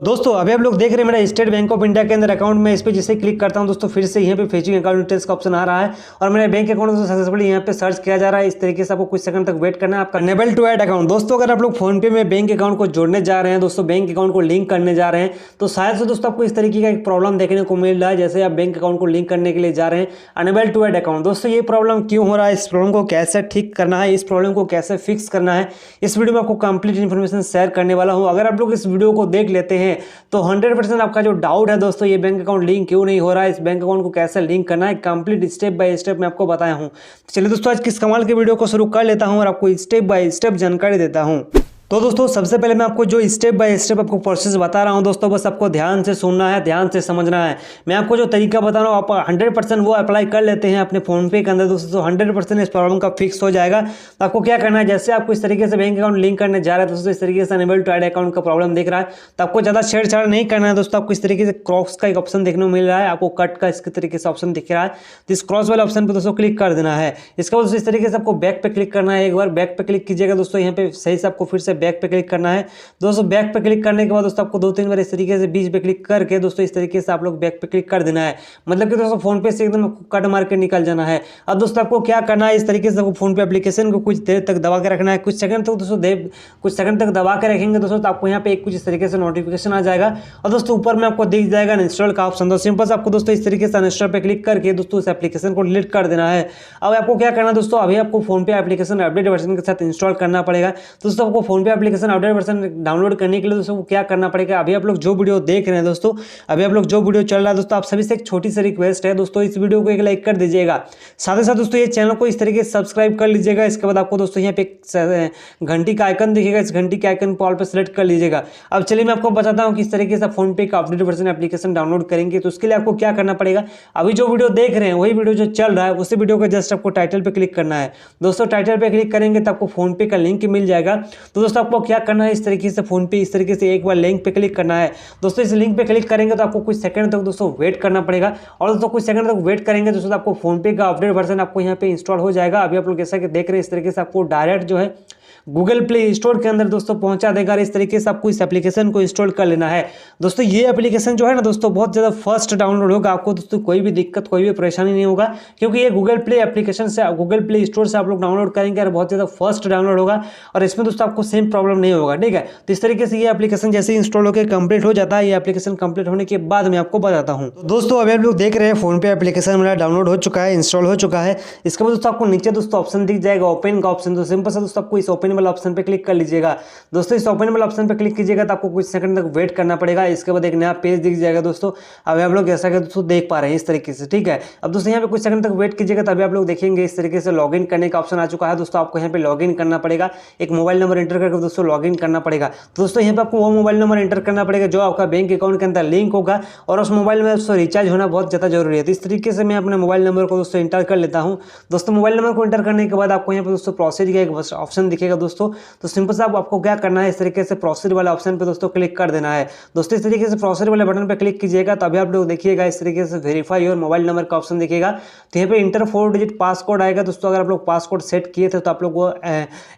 दोस्तों अभी आप लोग देख रहे हैं मेरा स्टेट बैंक ऑफ इंडिया के अंदर अकाउंट में इस पे जैसे क्लिक करता हूं दोस्तों फिर से यहाँ पे फेचिंग अकाउंट डिटेल्स का ऑप्शन आ रहा है और मेरा बैंक अकाउंट सक्सेसफुली यहाँ पे सर्च किया जा रहा है। इस तरीके से आपको कुछ सेकंड तक वेट करना है। आपका अनेबल टू ऐड अकाउंट दोस्तों, अगर आप लोग फोन पे में बैंक अकाउंट को जोड़ने जा रहे हैं दोस्तों, बैंक अकाउंट को लिंक करने जा रहे हैं तो शायद से दोस्तों आपको इस तरीके का एक प्रॉब्लम देखने को मिल रहा है। जैसे आप बैंक अकाउंट को लिंक करने के लिए जा रहे हैं अनेबल टू ऐड अकाउंट, दोस्तों ये प्रॉब्लम क्यों हो रहा है, इस प्रॉब्लम को कैसे ठीक करना है, इस प्रॉब्लम को कैसे फिक्स करना है, इस वीडियो में आपको कंप्लीट इन्फॉर्मेशन शेयर करने वाला हूं। अगर आप लोग इस वीडियो को देख लेते हैं तो 100% आपका जो डाउट है दोस्तों ये बैंक अकाउंट लिंक क्यों नहीं हो रहा है, इस बैंक अकाउंट को कैसे लिंक करना है, कंप्लीट स्टेप बाय स्टेप मैं आपको बताया हूं। चलिए दोस्तों आज किस कमाल के वीडियो को शुरू कर लेता हूं और आपको स्टेप बाय स्टेप जानकारी देता हूं। तो दोस्तों सबसे पहले मैं आपको जो स्टेप बाय स्टेप आपको प्रोसेस बता रहा हूं दोस्तों, बस आपको ध्यान से सुनना है, ध्यान से समझना है। मैं आपको जो तरीका बता रहा हूं आप 100% वो अप्लाई कर लेते हैं अपने फोन पे के अंदर दोस्तों तो 100% इस प्रॉब्लम का फिक्स हो जाएगा। तो आपको क्या करना है, जैसे आपको इस तरीके से बैंक अकाउंट लिंक करने जा रहा है दोस्तों, इस तरीके से अनेबल टू ऐड अकाउंट का प्रॉब्लम दिख रहा है तो आपको ज़्यादा छेड़छाड़ नहीं करना है दोस्तों। आपको इस तरीके से क्रॉस का एक ऑप्शन देखने को मिल रहा है, आपको कट का इसके तरीके से ऑप्शन दिख रहा है तो इस क्रॉस वाले ऑप्शन पर दोस्तों क्लिक कर देना है। इसके बाद इस तरीके से आपको बैक पे क्लिक करना है, एक बार बैक पे क्लिक कीजिएगा दोस्तों, यहाँ पे सही से आपको फिर से बैक पे क्लिक करना है। दोस्तों बैक पे क्लिक करने के बाद दोस्तों आपको 2-3 बार इस तरीके से बीच पे क्लिक करके दोस्तों इस तरीके से आप लोग बैक पे क्लिक कर देना है, मतलब कि दोस्तों फोन पे से एकदम कट मार के निकल जाना है। अब दोस्तों आपको क्या करना है, इस तरीके से आपको फोन पे एप्लीकेशन को कुछ देर तक दबा के रखना है, कुछ सेकंड तक दोस्तों कुछ सेकंड तक दबा के रखेंगे दोस्तों तो आपको यहाँ पे कुछ इस तरीके से नोटिफिकेशन आ जाएगा और दोस्तों ऊपर में आपको दिख जाएगा इंस्टॉल का ऑप्शन। तो सिंपल से आपको दोस्तों इस तरीके से इंस्टॉल पे क्लिक करके दोस्तों इस एप्लीकेशन को डिलीट कर देना है। अब आपको क्या करना है दोस्तों, अभी आपको फोन पे एप्लीकेशन अपडेट वर्जन के साथ इंस्टॉल करना पड़ेगा। दोस्तों आपको फोन पे एप्लीकेशन अपडेट वर्जन डाउनलोड करने के लिए दोस्तों क्या करना पड़ेगा, अभी आप लोग जो वीडियो देख रहे हैं दोस्तों, अभी आप लोग जो वीडियो चल रहा है दोस्तों, आप सभी से एक छोटी सी रिक्वेस्ट है दोस्तों, इस वीडियो को एक लाइक कर दीजिएगा, साथ ही साथ दोस्तों ये चैनल को इस तरीके से सब्सक्राइब कर लीजिएगा। इसके बाद आपको दोस्तों यहाँ पे एक घंटी का आइकन दिखेगा, इस घंटी के आइकन को ऑल पे सेलेक्ट कर लीजिएगा। अब चलिए मैं आपको बताता हूँ किस तरीके से फोन पे का अपडेट वर्जन एप्लीकेशन डाउनलोड करेंगे। तो उसके लिए आपको क्या करना पड़ेगा, अभी जो वीडियो देख रहे हैं वही वीडियो जो चल रहा है उसी वीडियो का जस्ट आपको टाइटल पे क्लिक करना है दोस्तों। टाइटल पे क्लिक करेंगे तो आपको फोन पे का लिंक मिल जाएगा। तो दोस्तों आपको क्या करना है, इस तरीके से फोन पे इस तरीके से एक बार लिंक पे क्लिक करना है दोस्तों। इस लिंक पे क्लिक करेंगे तो आपको कुछ सेकंड तक दोस्तों वेट करना पड़ेगा और दोस्तों कुछ सेकंड तक वेट करेंगे दोस्तों आपको फोन पे का अपडेट वर्जन आपको यहाँ पे इंस्टॉल हो जाएगा। अभी आप लोग जैसा कि देख रहे हैं इस तरीके से आपको डायरेक्ट जो है गूगल प्ले स्टोर के अंदर दोस्तों पहुंचा देगा। इस तरीके से आपको इस एप्लीकेशन को इंस्टॉल कर लेना है दोस्तों। ये एप्लीकेशन जो है ना दोस्तों बहुत ज़्यादा फास्ट डाउनलोड होगा, आपको दोस्तों कोई भी दिक्कत कोई भी परेशानी नहीं होगा क्योंकि ये गूगल प्ले एप्लीकेशन से गूगल प्ले स्टोर से आप लोग डाउनलोड करेंगे और बहुत ज़्यादा फास्ट डाउनलोड होगा और इसमें दोस्तों आपको सेम प्रॉब्लम नहीं होगा, ठीक है। तो इस तरीके से ये एप्लीकेशन जैसे इंस्टॉल होकर कंप्लीट हो जाता है, ये एप्लीकेशन कंप्लीट होने के बाद मैं आपको बताता हूँ। दोस्तों अभी आप लोग देख रहे हैं फोन पे एप्लीकेशन मेरा डाउनलोड हो चुका है, इंस्टॉल हो चुका है। इसके बाद दोस्तों आपको नीचे दोस्तों ऑप्शन दिख जाएगा ओपन का ऑप्शन, तो सिंपल से दोस्तों आपको इस ओपन वाला ऑप्शन पे क्लिक कर लीजिएगा दोस्तों। इस ओपन वाले ऑप्शन पे क्लिक कीजिएगा तो आपको कुछ सेकंड तक वेट करना पड़ेगा। इसके बाद एक नया पेज दिख जाएगा दोस्तों। अभी आप लोग जैसा कि दोस्तों देख पा रहे हैं इस तरीके से, ठीक है। अब दोस्तों यहाँ पे कुछ सेकंड तक वेट कीजिएगा तो अभी आप लोग देखेंगे इस तरीके से लॉगिन करने का ऑप्शन आ चुका है दोस्तों। आपको यहाँ पे लॉगिन करना पड़ेगा, एक मोबाइल नंबर एंटर करके दोस्तों लॉगिन करना पड़ेगा। तो दोस्तों यहाँ पे आपको वो मोबाइल नंबर एंटर करना पड़ेगा जो आपका बैंक अकाउंट के अंदर लिंक होगा और उस मोबाइल में दोस्तों रिचार्ज होना बहुत ज़्यादा जरूरी है। तो इस तरीके से मैं अपने मोबाइल नंबर को दोस्तों एंटर कर लेता हूँ दोस्तों। मोबाइल नंबर को एंटर करने के बाद आपको यहाँ पे दोस्तों प्रोसीड का एक ऑप्शन दिखेगा दोस्तों। तो सिंपल से आपको क्या करना है, इस तरीके से प्रोसीड वाले ऑप्शन पे दोस्तों क्लिक कर देना है दोस्तों। इस तरीके से प्रोसीड वाले बटन पे क्लिक कीजिएगा तो अभी आप लोग देखिएगा इस तरीके से वेरीफाई और मोबाइल नंबर का ऑप्शन दिखेगा। तो यहाँ पे इंटर 4 डिजिट पासकोड आएगा दोस्तों। अगर आप लोग पासकोड सेट किए थे तो आप लोग वो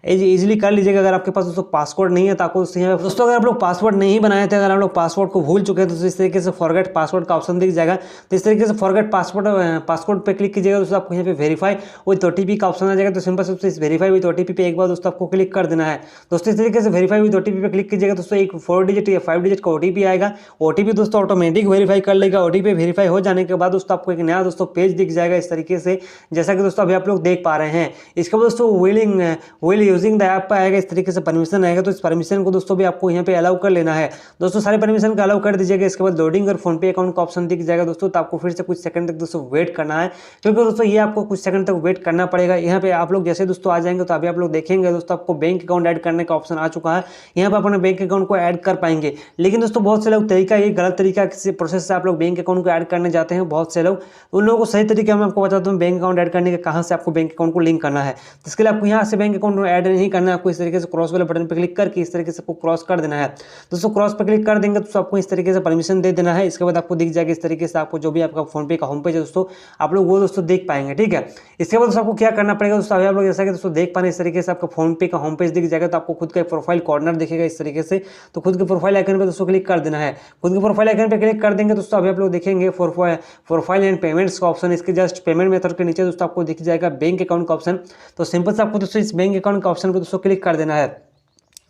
इजीली कर लीजिएगा। अगर आपके पास दोस्तों पासवर्ड नहीं है तो आपको दोस्तों अगर आप लोग पासवर्ड नहीं बनाए थे, अगर आप लोग पासवर्ड को भूल चुके हैं तो इस तरीके से फॉरगेट पासवर्ड का ऑप्शन दिख जाएगा। तो इस तरीके से फॉरगेट पासवर्ड पे क्लिक कीजिएगा दोस्तों। आपको यहाँ पे वेरीफाई विद ओटीपी का ऑप्शन आ जाएगा। तो सिंपल से इस वेरीफाई विद ओटीपी पे एक बार दोस्तों आपको क्लिक कर देना है दोस्तों। इस तरीके से वेरीफाई विद ओटीपी पे क्लिक कीजिएगा दोस्तों। एक 4 डिजिट या 5 डिजिट का ओटीपी आएगा, ओटीपी दोस्तों ऑटोमेटिक वेरीफाई कर लेगा। ओटीपी वेरीफाई हो जाने के बाद दोस्तों आपको एक नया दोस्तों पेज दिख जाएगा इस तरीके से, जैसा कि दोस्तों अभी आप लोग देख पा रहे हैं। इसके बाद दोस्तों विल यूजिंग द ऐप आएगा, इस तरीके से परमिशन आएगा। तो इस परमिशन को दोस्तों भी आपको यहाँ पे अलाउ कर लेना है दोस्तों। सारे परमिशन का अलाउ कर दीजिएगा। इसके बाद लोडिंग और फोन पे अकाउंट का ऑप्शन दिख जाएगा दोस्तों। तो आपको फिर से कुछ सेकंड तक दोस्तों वेट करना है क्योंकि दोस्तों ये आपको कुछ सेकंड तक वेट करना पड़ेगा। यहाँ पे आप लोग जैसे दोस्तों आ जाएंगे तो अभी आप लोग देखेंगे दोस्तों आपको बैंक अकाउंट ऐड करने का ऑप्शन आ चुका है। यहाँ पे अपने बैंक अकाउंट को ऐड कर पाएंगे, लेकिन दोस्तों बहुत से लोग तरीका ये गलत तरीका किसी प्रोसेस से आप लोग बैंक अकाउंट को ऐड करने जाते हैं। बहुत से लोग उन लोगों को सही तरीका मैं आपको बताता हूँ बैंक अकाउंट ऐड करने के कहाँ से आपको बैंक अकाउंट को लिंक करना है। तो इसके लिए आपको यहाँ से बैंक अकाउंट ऐड नहीं करना है, आपको इस तरीके से क्रॉस वाले बटन पर क्लिक करके इस तरीके से आपको क्रॉस कर देना है दोस्तों। क्रॉस पर क्लिक कर देंगे तो आपको इस तरीके से परमिशन दे देना है। इसके बाद आपको दिख जाएगा इस तरीके से आपको जो भी आपका फोन पे का होम पेज है दोस्तों आप लोग वो दोस्तों देख पाएंगे, ठीक है। इसके बाद दोस्तों आपको क्या करना पड़ेगा दोस्तों, अभी आप लोग जैसा कि दोस्तों देख पा रहे हैं इस तरीके से आपका फोन पे का होम पेज दिख जाएगा। तो आपको खुद का एक प्रोफाइल कॉर्नर दिखेगा इस तरीके से। तो खुद के प्रोफाइल आइकन पे दोस्तों क्लिक कर देना है। खुद के प्रोफाइल आइकन पे क्लिक कर देंगे दोस्तों, अभी आप लोग देखेंगे प्रोफाइल एंड पेमेंट्स का ऑप्शन, इसके जस्ट पेमेंट मेथड के नीचे दोस्तों आपको दिख जाएगा बैंक अकाउंट का ऑप्शन। तो सिंपल से आपको दोस्तों इस बैंक अकाउंट का ऑप्शन पर दोस्तों क्लिक कर देना है।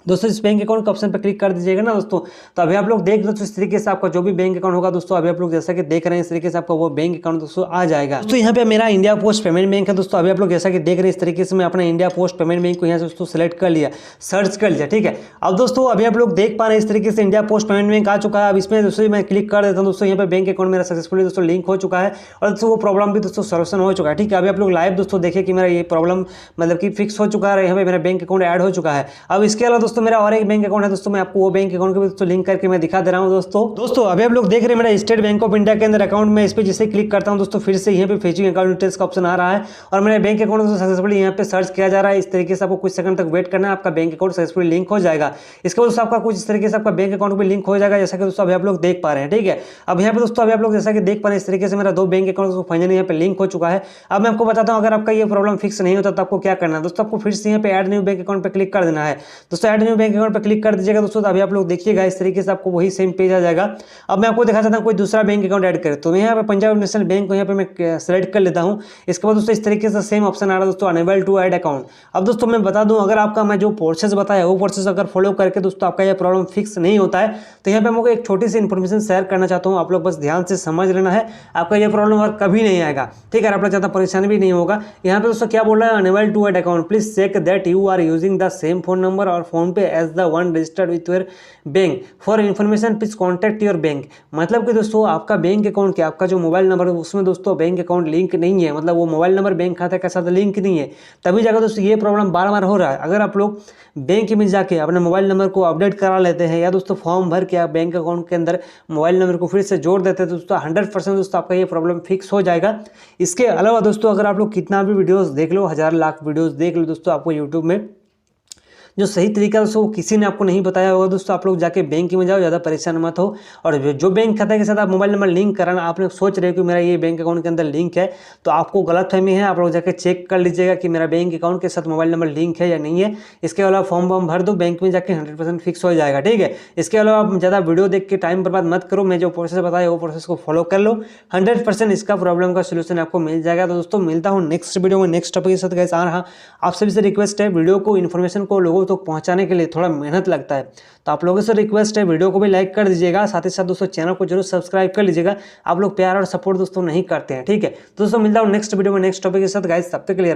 दोस्तों इस बैंक अकाउंट के ऑप्शन पर क्लिक कर दीजिएगा ना दोस्तों, तो अभी आप लोग देख दोस्तों इस तरीके से आपका जो भी बैंक अकाउंट होगा दोस्तों, अभी आप लोग जैसा कि देख रहे हैं इस तरीके से आपका वो बैंक अकाउंट दोस्तों आ जाएगा। दोस्तों यहाँ पे मेरा इंडिया पोस्ट पेमेंट बैंक है दोस्तों, अभी आप लोग जैसा कि देख रहे हैं इस तरीके से मैं अपना इंडिया पोस्ट पेमेंट बैंक को यहाँ से दोस्तों सेलेक्ट कर लिया, सर्च कर लिया, ठीक है। अब दोस्तों अभी आप लोग देख पा रहे हैं इस तरीके से इंडिया पोस्ट पेमेंट बैंक आ चुका है। अब इसमें दोस्तों मैं क्लिक कर देता हूँ दोस्तों, यहाँ पे बैंक अकाउंट मेरा सक्सेसफुली दोस्तों लिंक हो चुका है और दोस्तों वो प्रॉब्लम भी दोस्तों सोल्यूशन हो चुका है, ठीक है। अभी आप लोग लाइव दोस्तों देखिए कि मेरा ये प्रॉब्लम मतलब कि फिक्स हो चुका है, यहाँ पे मेरा बैंक अकाउंट ऐड हो चुका है। अब इसके अलावा दोस्तों मेरा और एक बैंक अकाउंट है दोस्तों, मैं आपको वो बैंक अकाउंट को दोस्तों लिंक करके मैं दिखा दे रहा हूं दोस्तों अभी आप लोग देख रहे हैं मेरा स्टेट बैंक ऑफ इंडिया के अंदर अकाउंट में, इस पे जिसे क्लिक करता हूं दोस्तों फिर से यहाँ पे फेचिंग अकाउंट डिटेल्स का ऑप्शन आ रहा है और मेरा बैंक अकाउंट दोस्तों सक्सेसफुली यहाँ पे सर्च किया जा रहा है। इस तरीके से आपको कुछ सेकंड तक वेट करना है, आपका बैंक अकाउंट सक्सेसफुली लिंक हो जाएगा। इसके बाद दोस्तों आपका कुछ इस तरीके से आपका बैंक अकाउंट भी लिंक हो जाएगा, जैसा कि दोस्तों अभी आप लोग देख पा रहे हैं, ठीक है। अब यहाँ पे दोस्तों अभी आप लोग जैसा कि देख पा रहे हैं इस तरीके से मेरा 2 बैंक अकाउंट फाइनली यहाँ पे लिंक हो चुका है। अब मैं आपको बताता हूँ अगर आपका ये प्रॉब्लम फिक्स नहीं होता तो आपको क्या करना है दोस्तों, आपको फिर से यहाँ पे ऐड न्यू बैंक अकाउंट पे क्लिक कर देना है। दोस्तों ऐड न्यू बैंक अकाउंट पे क्लिक कर दीजिएगा दोस्तों, तो अभी आप लोग देखिएगा इस तरीके से आपको वही सेम पेज आ जाएगा। अब मैं आपको दिखा चाहता हूँ कोई दूसरा बैंक अकाउंट ऐड करें, तो यहाँ पे पंजाब नेशनल बैंक को यहाँ पे मैं सेलेक्ट कर लेता हूँ। इसके बाद दोस्तों इस तरीके से सेम ऑप्शन आ रहा है दोस्तों, अनेबल टू ऐड अकाउंट। अब दोस्तों मैं बता दूं अगर आपका मैं जो प्रोसेस बताया वो प्रोसेस अगर फॉलो करके दोस्तों आपका ये प्रॉब्लम फिक्स नहीं होता है, तो यहाँ पे मैं एक छोटी सी इन्फॉर्मेशन शेयर करना चाहता हूँ, आप लोग बस ध्यान से समझ लेना है, आपका ये प्रॉब्लम और कभी नहीं आएगा, ठीक है। आप लोग ज़्यादा परेशानी भी नहीं होगा। यहाँ पे दोस्तों क्या बोल रहा है, unable to add account, please check that you are using the same phone number और PhonePe as the one registered with your bank for information please contact your bank. मतलब कि दोस्तों आपका बैंक अकाउंट क्या, आपका जो mobile number है उसमें दोस्तों बैंक अकाउंट लिंक नहीं है, मतलब वो मोबाइल नंबर बैंक खाते के साथ लिंक नहीं है, तभी जाकर दोस्तों ये प्रॉब्लम बार बार हो रहा है। अगर आप लोग बैंक में जाके अपने मोबाइल नंबर को अपडेट करा लेते हैं या दोस्तों फॉर्म भर के आप बैंक अकाउंट के अंदर मोबाइल नंबर को फिर से जोड़ देते हैं तो दोस्तों 100% दोस्तों आपका ये प्रॉब्लम फिक्स हो जाएगा। इसके अलावा दोस्तों अगर आप लोग कितना भी वीडियोस देख लो, 1000 लाख वीडियोस देख लो दोस्तों, आपको यूट्यूब में जो सही तरीका दोस्तों किसी ने आपको नहीं बताया होगा दोस्तों, आप लोग जाके बैंक में जाओ, ज़्यादा परेशान मत हो। और जो बैंक खाता के साथ आप मोबाइल नंबर लिंक कराना आप लोग सोच रहे हो कि मेरा ये बैंक अकाउंट के अंदर लिंक है, तो आपको गलतफहमी है। आप लोग जाके चेक कर लीजिएगा कि मेरा बैंक अकाउंट के साथ मोबाइल नंबर लिंक है या नहीं है। इसके अलावा फॉर्म वॉर्म भर दो, बैंक में जाके 100% फिक्स हो जाएगा, ठीक है। इसके अलावा आप ज़्यादा वीडियो देख के टाइम बर्बाद मत करो, मैं जो प्रोसेस बताया वो प्रोसेस को फॉलो कर लो, 100% इसका प्रॉब्लम का सोल्यूशन आपको मिल जाएगा। तो दोस्तों मिलता हूँ नेक्स्ट वीडियो में नेक्स्ट टॉपिक के साथ। गाइस आ रहा आप सभी से रिक्वेस्ट है, वीडियो को इन्फॉर्मेशन को लोगों तक पहुँचाने के लिए थोड़ा मेहनत लगता है, तो आप लोगों से रिक्वेस्ट है वीडियो को भी लाइक कर दीजिएगा, साथ ही साथ दोस्तों चैनल को जरूर सब्सक्राइब कर लीजिएगा। आप लोग प्यार और सपोर्ट दोस्तों नहीं करते हैं, ठीक है। दोस्तों मिलता हूँ नेक्स्ट वीडियो में नेक्स्ट टॉपिक के साथ। गाइस तब तक के लिए